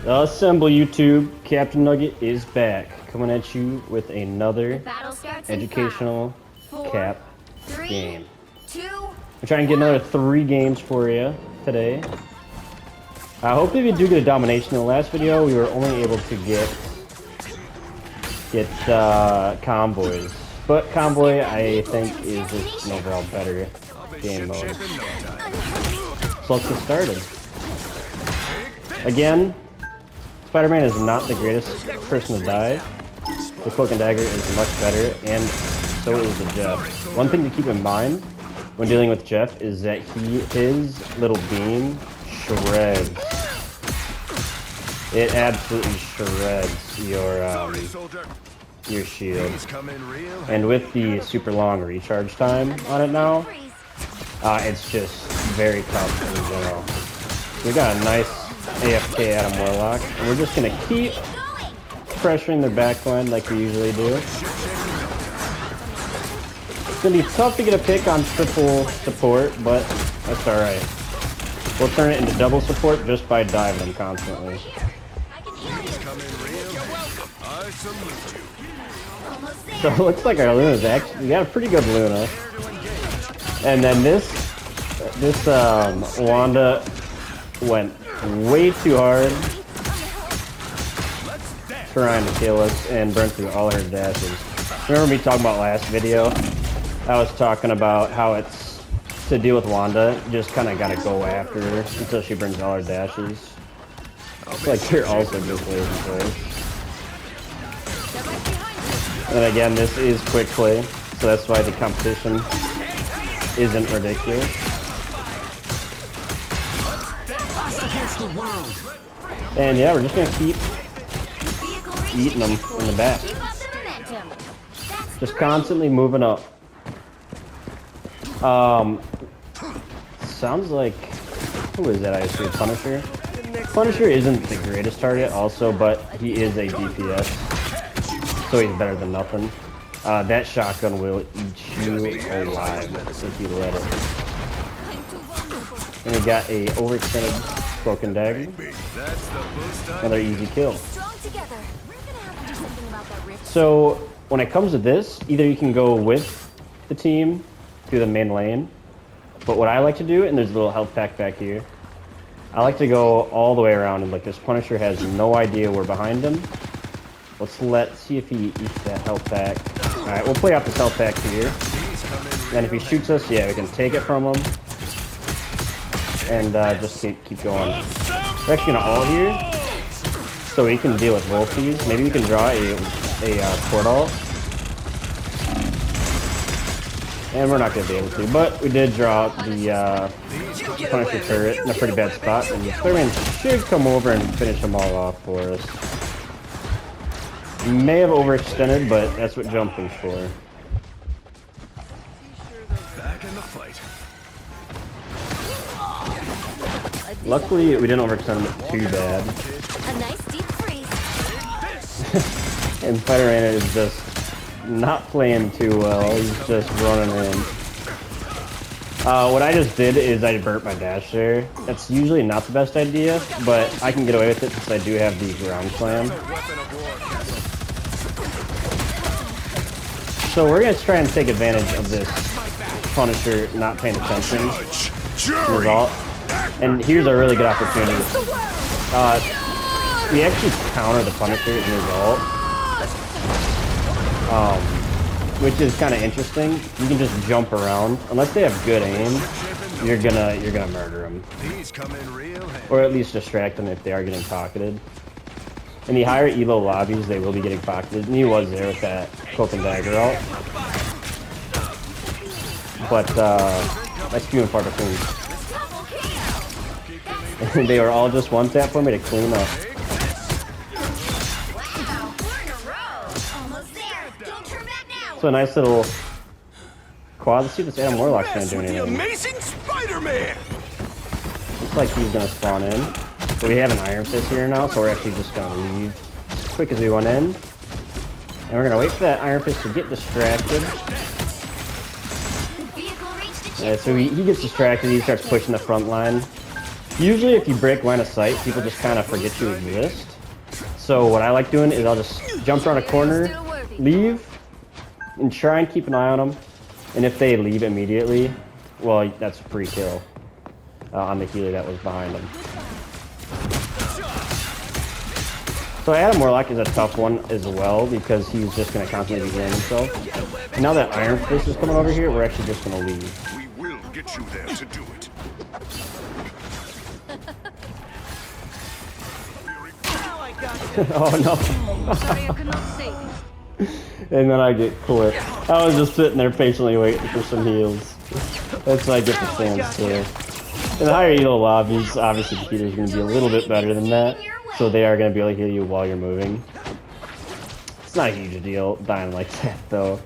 Assemble YouTube. Captain Nugget is back, coming at you with another educational cap game. We're trying to get another 3 games for you today. Hopefully we do get a domination. In the last video, we were only able to get convoys, but convoy I think is just an overall better game mode. So let's get started. Again, Spider-Man is not the greatest person to die. The Cloak and Dagger is much better, and so is the Jeff. One thing to keep in mind when dealing with Jeff is that his little beam shreds. It absolutely shreds your shield. And with the super long recharge time on it now, it's just very tough in general. We got a nice AFK Adam Warlock, and we're just gonna keep pressuring their backline like we usually do. It's gonna be tough to get a pick on triple support, but that's alright. We'll turn it into double support just by diving them constantly. So it looks like our Luna's actually, we got a pretty good Luna. And then this Wanda went way too hard trying to kill us and burn through all her dashes. Remember me talking about last video? I was talking about how it's, to deal with Wanda, just kind of gotta go after her until she burns all her dashes. It's like you're also just lazy play. And again, this is quick play, so that's why the competition isn't ridiculous. And yeah, we're just gonna keep eating them in the back. Just constantly moving up. Sounds like, who is that I assume? Punisher? Punisher isn't the greatest target also, but he is a DPS, so he's better than nothing. That shotgun will eat you alive if you let it. And we got a overextended Cloak and Dagger. Another easy kill. So when it comes to this, either you can go with the team through the main lane, but what I like to do, and there's a little health pack back here, I like to go all the way around, and like this Punisher has no idea we're behind him. Let's see if he eats that health pack. Alright, we'll play off this health pack here. And if he shoots us, yeah, we can take it from him. And just keep going. We're actually gonna ult here, so we can deal with both these. Maybe we can draw a portal. And we're not gonna be able to, but we did draw the Punisher turret in a pretty bad spot, and Spider-Man should come over and finish them all off for us. May have overextended, but that's what jumping's for. Luckily, we didn't overextend him too bad. And Spider-Man is just not playing too well. He's just running in. What I just did is I burnt my dash there. That's usually not the best idea, but I can get away with it since I do have the ground slam. So we're going to try and take advantage of this Punisher not paying attention result. And here's a really good opportunity. We actually counter the Punisher in result. Which is kind of interesting. You can just jump around. Unless they have good aim, you're gonna murder them. Or at least distract them if they are getting pocketed. In the higher elo lobbies, they will be getting pocketed, and he was there with that Cloak and Dagger ult. But that's few and far between. And they were all just one tap for me to clean up. So a nice little quad. Let's see if this Adam Warlock's gonna do anything. Amazing Spider-Man. Looks like he's gonna spawn in. But we have an Iron Fist here now, so we're actually just gonna leave as quick as we went in. And we're gonna wait for that Iron Fist to get distracted. So he gets distracted, he starts pushing the front line. Usually if you break line of sight, people just kind of forget you exist. So what I like doing is I'll just jump around a corner, leave, and try and keep an eye on them. And if they leave immediately, well, that's a free kill on the healer that was behind them. So Adam Warlock is a tough one as well because he's just going to constantly be healing himself. And now that Iron Fist is coming over here, we're actually just going to leave. We will get you there to do it. Oh no. Sorry I could not save you. And then I get clipped. I was just sitting there patiently waiting for some heals. That's what I get the stands there. In the higher elo lobbies, obviously the healer's going to be a little bit better than that. So they are going to be able to heal you while you're moving. It's not a huge deal dying like that though.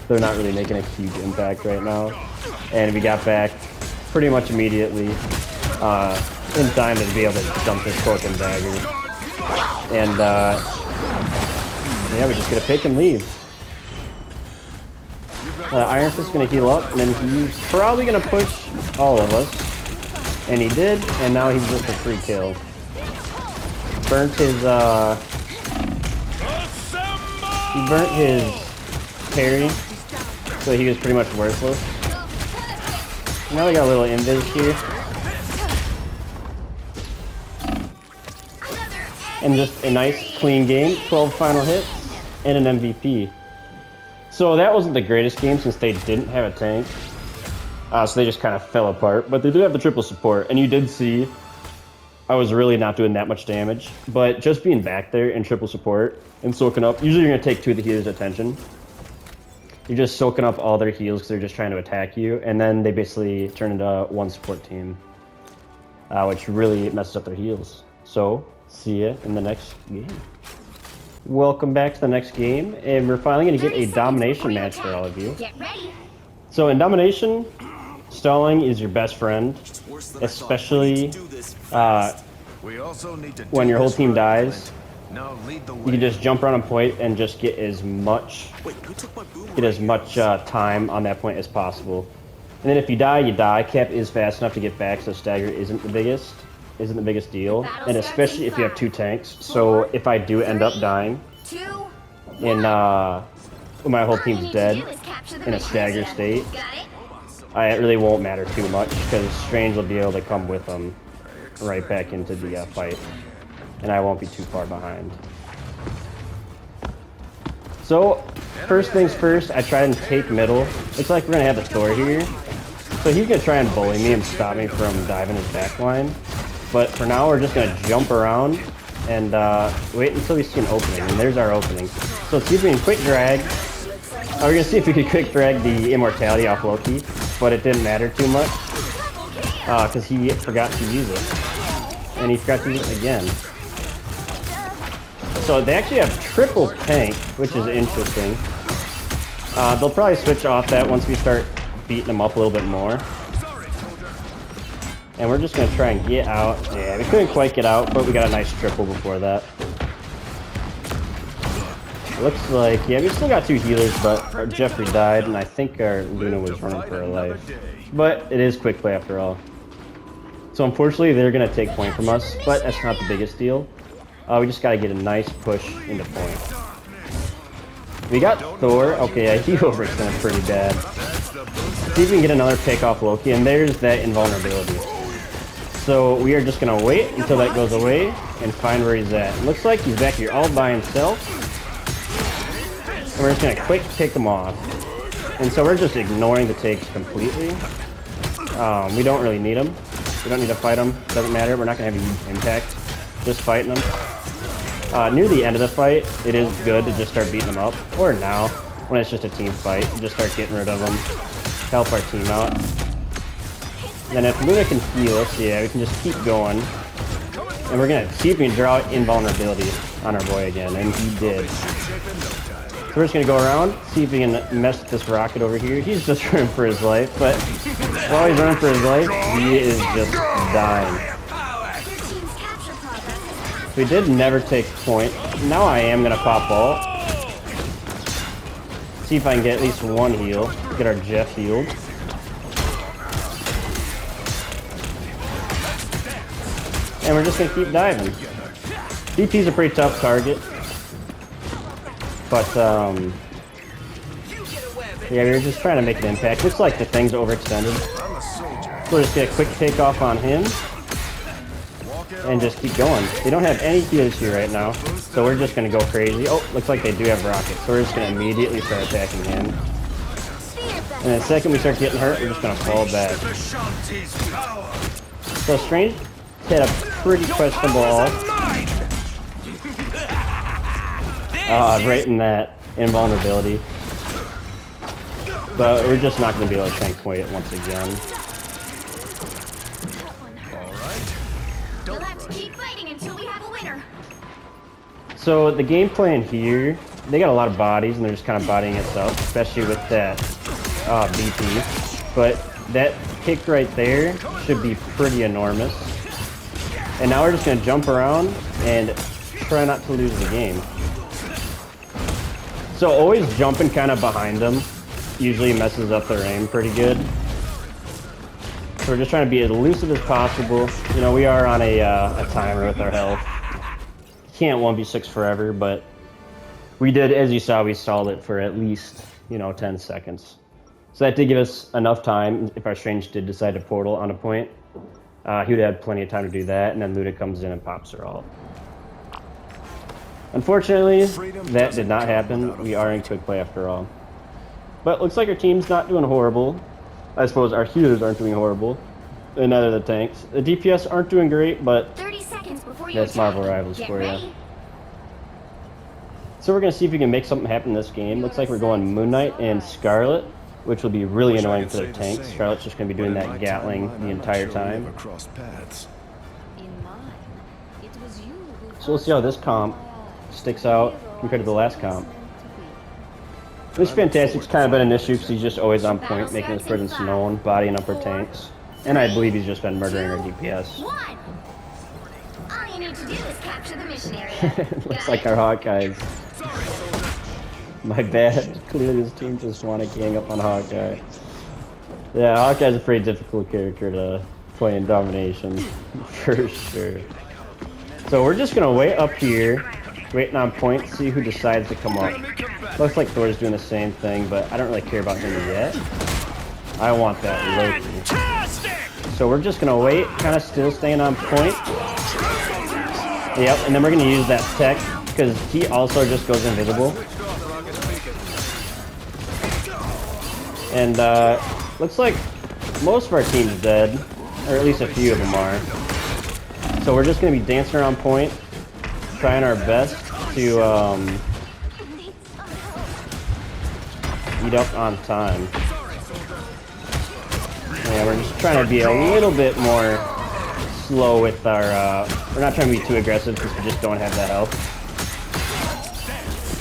They're not really making a huge impact right now. And we got back pretty much immediately in time to be able to jump this Cork and Dagger. And yeah, we just get a pick and leave. Iron Fist's gonna heal up, and then he's probably gonna push all of us. And he did, and now he's just a free kill. Burnt his he burnt his parry, so he was pretty much worthless. Now we got a little invis here. And just a nice clean game, 12 final hits, and an MVP. So that wasn't the greatest game since they didn't have a tank. So they just kind of fell apart. But they do have the triple support, and you did see I was really not doing that much damage. But just being back there in triple support and soaking up, usually you're going to take 2 of the healers' attention. You're just soaking up all their heals because they're just trying to attack you, and then they basically turn into one support team, which really messes up their heals. So, see ya in the next game. Welcome back to the next game, and we're finally going to get a domination match for all of you. Get ready. So in domination, stalling is your best friend, especially when your whole team dies. You can just jump around a point and just get as much time on that point as possible. And then if you die, you die. Cap is fast enough to get back, so stagger isn't the biggest deal, and especially if you have 2 tanks. So if I do end up dying, and my whole team's dead in a stagger state, it really won't matter too much because Strange will be able to come with them right back into the fight, and I won't be too far behind. So first things first, I try and take middle. It's like we're gonna have the Thor here, so he's gonna try and bully me and stop me from diving his back line. But for now, we're just gonna jump around and wait until we see an opening. And there's our opening. So let's see if we can quick drag. We're gonna see if we could quick drag the immortality off Loki, but it didn't matter too much because he forgot to use it, and he forgot to use it again. So they actually have triple tank, which is interesting. They'll probably switch off that once we start beating them up a little bit more. And we're just going to try and get out. Yeah, we couldn't quite get out, but we got a nice triple before that. Looks like, yeah, we still got 2 healers, but our Jeffrey died, and I think our Luna was running for her life. But it is quick play after all. So unfortunately, they're going to take point from us, but that's not the biggest deal. We just got to get a nice push into point. We got Thor. Okay, he overextended pretty bad. See if we can get another pick off Loki, and there's that invulnerability. So we are just going to wait until that goes away and find where he's at. Looks like he's back here all by himself. And we're just going to quick kick him off. And so we're just ignoring the takes completely. We don't really need him. We don't need to fight him. Doesn't matter. We're not going to have a huge impact. Just fighting him. Near the end of the fight, it is good to just start beating them up. Or now, when it's just a team fight, just start getting rid of them. Help our team out. And then if Luna can heal us, yeah, we can just keep going. And we're going to see if we can draw invulnerability on our boy again, and he did. So we're just going to go around, see if we can mess with this rocket over here. He's just running for his life, but while he's running for his life, he is just dying. We did never take point. Now I am going to pop ult. See if I can get at least 1 heal. Get our Jeff healed. And we're just gonna keep diving. DP's a pretty tough target. But, yeah, we were just trying to make an impact. Looks like the thing's overextended. So we're just gonna quick takeoff on him. And just keep going. They don't have any healers here right now. So we're just gonna go crazy. Oh, looks like they do have rockets. So we're just gonna immediately start attacking him. And the second we start getting hurt, we're just gonna fall back. So Strange hit a pretty questionable ult. Right in that invulnerability. But we're just not gonna be able to tank point it once again. You'll have to keep fighting until we have a winner. So the game plan here, they got a lot of bodies and they're just kind of bodying itself, especially with that BP. But that pick right there should be pretty enormous. And now we're just going to jump around and try not to lose the game. So always jumping kind of behind them usually messes up their aim pretty good. So we're just trying to be as elusive as possible. You know, we are on a timer with our health. Can't 1v6 forever, but we did, as you saw, we stalled it for at least, 10 seconds. So that did give us enough time, if our Strange did decide to portal on a point. He would have had plenty of time to do that, and then Luda comes in and pops her ult. Unfortunately, that did not happen. We are in quick play after all. But looks like our team's not doing horrible. I suppose our healers aren't doing horrible. And neither the tanks. The DPS aren't doing great, but 30 seconds before you that's Marvel Rivals for you. So we're going to see if we can make something happen in this game. Looks like we're going Moon Knight and Scarlet, which will be really annoying for the tanks. Scarlet's just going to be doing that Gatling the entire time. So we'll see how this comp sticks out compared to the last comp. This Fantastic's kind of been an issue because he's just always on point, making his presence known, bodying up our tanks. And I believe he's just been murdering our DPS. All you need to do is capture the mission area. Looks like our Hawkeyes. My bad. Clearly his team just want to gang up on Hawkeye. Yeah, Hawkeye's a pretty difficult character to play in domination, for sure. So we're just going to wait up here, waiting on point, see who decides to come up. Looks like Thor's doing the same thing, but I don't really care about him yet. I want that Loki. So we're just going to wait, kind of still staying on point. Yep, and then we're going to use that tech, because he also just goes invisible. And looks like most of our team's dead, or at least a few of them are. So we're just going to be dancing around point, trying our best to eat up on time. Yeah, we're just trying to be a little bit more slow with our, we're not trying to be too aggressive because we just don't have that health.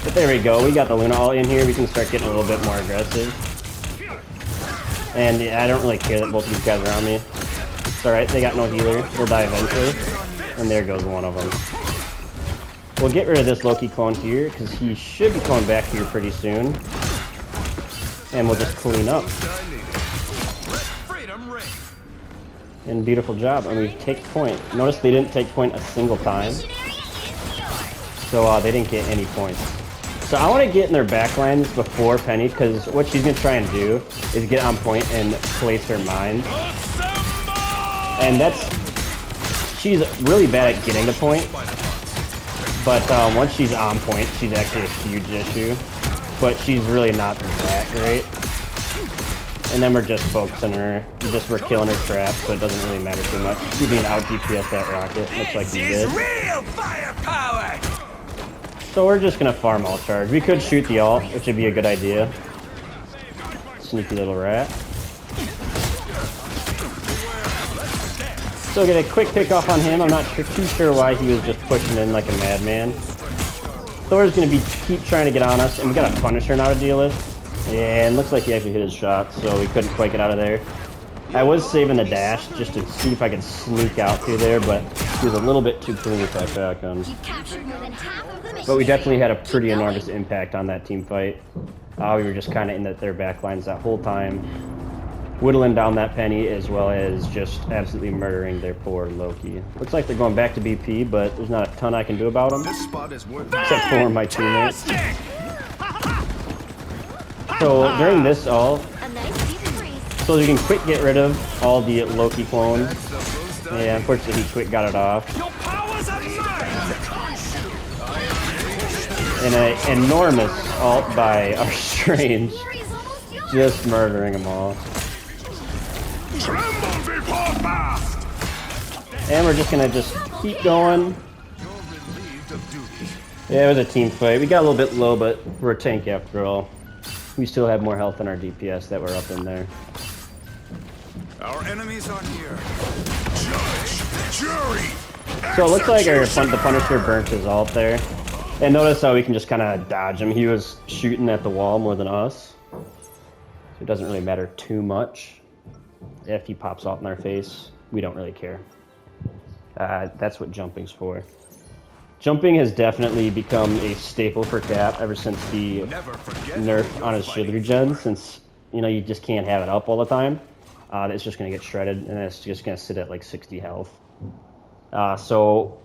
But there we go, we got the Luna all in here, we can start getting a little bit more aggressive. And yeah, I don't really care that both of these guys are on me. It's alright, they got no healer, we'll die eventually. And there goes one of them. We'll get rid of this Loki clone here, because he should be coming back here pretty soon. And we'll just clean up. And beautiful job, and we take point. Notice they didn't take point a single time. So they didn't get any points. So I want to get in their backlines before Penny, because what she's going to try and do is get on point and place her mine. And she's really bad at getting to point. But once she's on point, she's actually a huge issue. But she's really not that great. And then we're just focusing her. We're killing her trap, so it doesn't really matter too much. She's being out DPS that rocket. Looks like he did. Real firepower. So we're just gonna farm all charge. We could shoot the ult, which would be a good idea. Sneaky little rat. So get a quick pick off on him. I'm not too sure why he was just pushing in like a madman. Thor's gonna keep trying to get on us, and we got a Punisher now to deal with. Yeah, and looks like he actually hit his shot, so we couldn't quite get out of there. I was saving the dash just to see if I could sneak out through there, but he was a little bit too clean with that shotgun. But we definitely had a pretty enormous impact on that team fight. We were just kind of in their backlines that whole time. whittling down that penny as well as just absolutely murdering their poor Loki. Looks like they're going back to BP, but there's not a ton I can do about them. This spot is worth Except for my teammates. So during this all, A nice deep freeze. so you can quick get rid of all the Loki clones. Yeah, unfortunately he quick got it off. Your powers are mine! And an enormous ult by our Strange, Glory is almost yours. just murdering them all. Tremble before fast! And we're just gonna just keep going. You're relieved of duty. Yeah, it was a team fight. We got a little bit low, but we're a tank after all. We still have more health than our DPS that were up in there. Our enemies are near. Judge, jury. So it looks like the Punisher burnt his ult there. And notice how we can just kind of dodge him. He was shooting at the wall more than us. So it doesn't really matter too much. If he pops off in our face, we don't really care. That's what jumping's for. Jumping has definitely become a staple for Cap ever since the nerf on his shield regen, since, you know, you just can't have it up all the time. It's just going to get shredded, and it's just going to sit at like 60 health. So,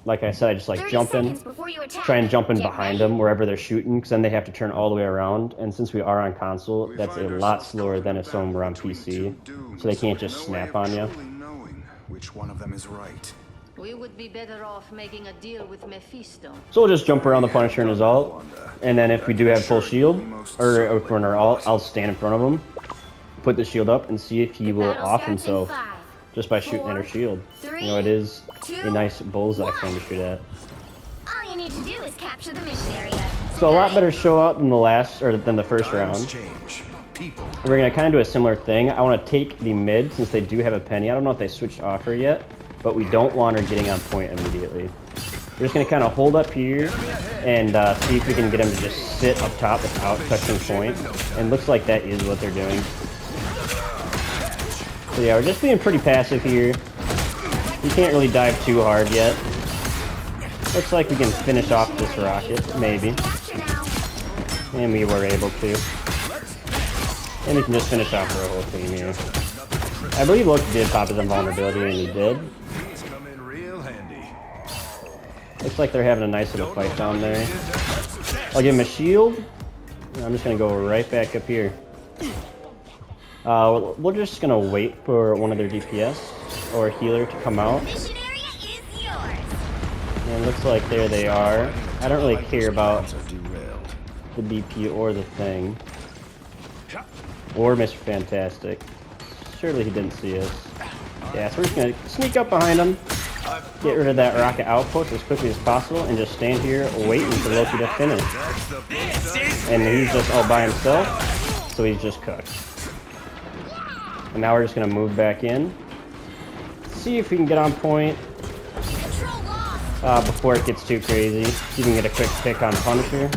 like I said, I just like 30 jump in, seconds before you attack. try and jump in Get behind ready. them wherever they're shooting, because then they have to turn all the way around. And since we are on console, that's a lot slower than if someone were on PC, so they can't just snap on you. Which one of them is right? We would be better off making a deal with Mephisto. So we'll just jump around the Punisher and his ult, and then if we do have full shield, or if we're in our ult, I'll stand in front of him, put the shield up, and see if he will Battle off starts in himself 5, just by shooting at our shield. You know, it is a nice bullseye thing to shoot at. All you need to do is capture the mission area. So a lot better show up than the last, or than the first round. Change. People. We're gonna kind of do a similar thing. I want to take the mid since they do have a penny. I don't know if they switched off her yet, but we don't want her getting on point immediately. We're just gonna kind of hold up here and see if we can get them to just sit up top without touching point. And looks like that is what they're doing. So yeah, we're just being pretty passive here. We can't really dive too hard yet. Looks like we can finish off this rocket, maybe. And we were able to. And we can just finish off our whole team here. I believe Loki did pop his invulnerability, and he did. These come in real handy. Looks like they're having a nice little fight down there. I'll give him a shield. I'm just gonna go right back up here. We're just gonna wait for one of their DPS or healer to come out. Mission area is yours. And it looks like there they are. I don't really care about Derailed. the BP or the thing. Or Mr. Fantastic. Surely he didn't see us. Yeah, so we're just gonna sneak up behind him, get rid of that rocket outpost as quickly as possible, and just stand here waiting for Loki to finish. And he's just all by himself, so he's just cooked. And now we're just gonna move back in, see if we can get on point Control lost. before it gets too crazy. See if we can get a quick pick on Punisher.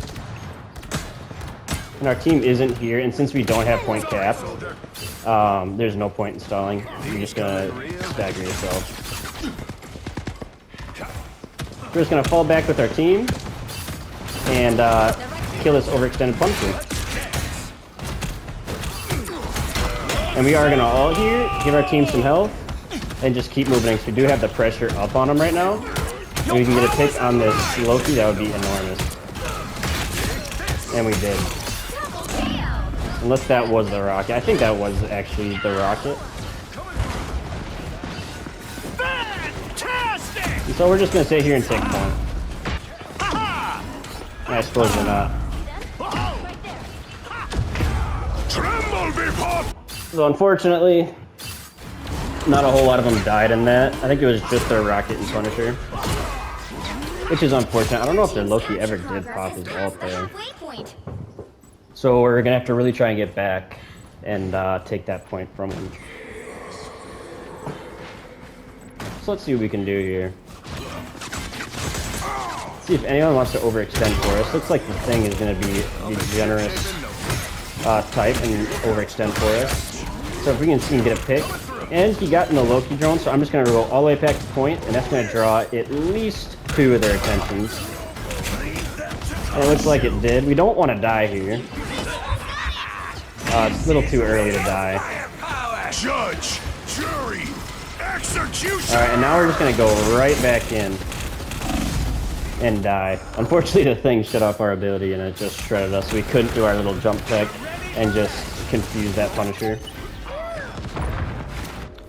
And our team isn't here, and since we don't have point cap, there's no point in stalling. You're just gonna stagger yourself. We're just gonna fall back with our team and kill this overextended Punisher. And we are gonna ult here, give our team some health, and just keep moving. So we do have the pressure up on him right now, and we can get a pick on this Loki. That would be enormous. And we did. Unless that was the rocket. I think that was actually the rocket. Fantastic! And so we're just gonna sit here and take point. I suppose we're not. Tremble before. So unfortunately, not a whole lot of them died in that. I think it was just their rocket and Punisher. Which is unfortunate. I don't know if their Loki ever did pop his ult there. So we're gonna have to really try and get back and take that point from him. So let's see what we can do here. See if anyone wants to overextend for us. Looks like the thing is gonna be the generous type and overextend for us. So if we can see him get a pick. And he got in the Loki drone, so I'm just gonna go all the way back to point, and that's gonna draw at least 2 of their attentions. And it looks like it did. We don't want to die here. It's a little too early to die. Judge, jury, execution. All right, and now we're just gonna go right back in and die. Unfortunately, the thing shut off our ability and it just shredded us. We couldn't do our little jump tech and just confuse that Punisher.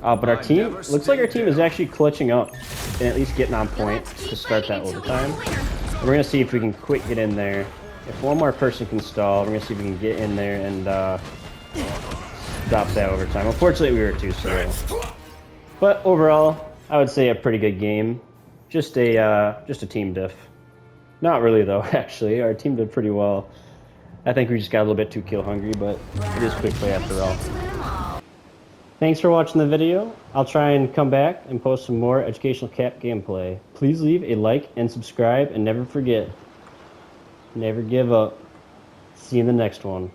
But our team, looks like our team is actually clutching up and at least getting on point to start that overtime. And we're gonna see if we can quick get in there. If one more person can stall, we're gonna see if we can get in there and stop that overtime. Unfortunately, we were too slow. But overall, I would say a pretty good game. Just a team diff. Not really though, actually. Our team did pretty well. I think we just got a little bit too kill hungry, but it is quick play after all. Thanks for watching the video. I'll try and come back and post some more educational cap gameplay. Please leave a like and subscribe, and never forget, never give up. See you in the next one.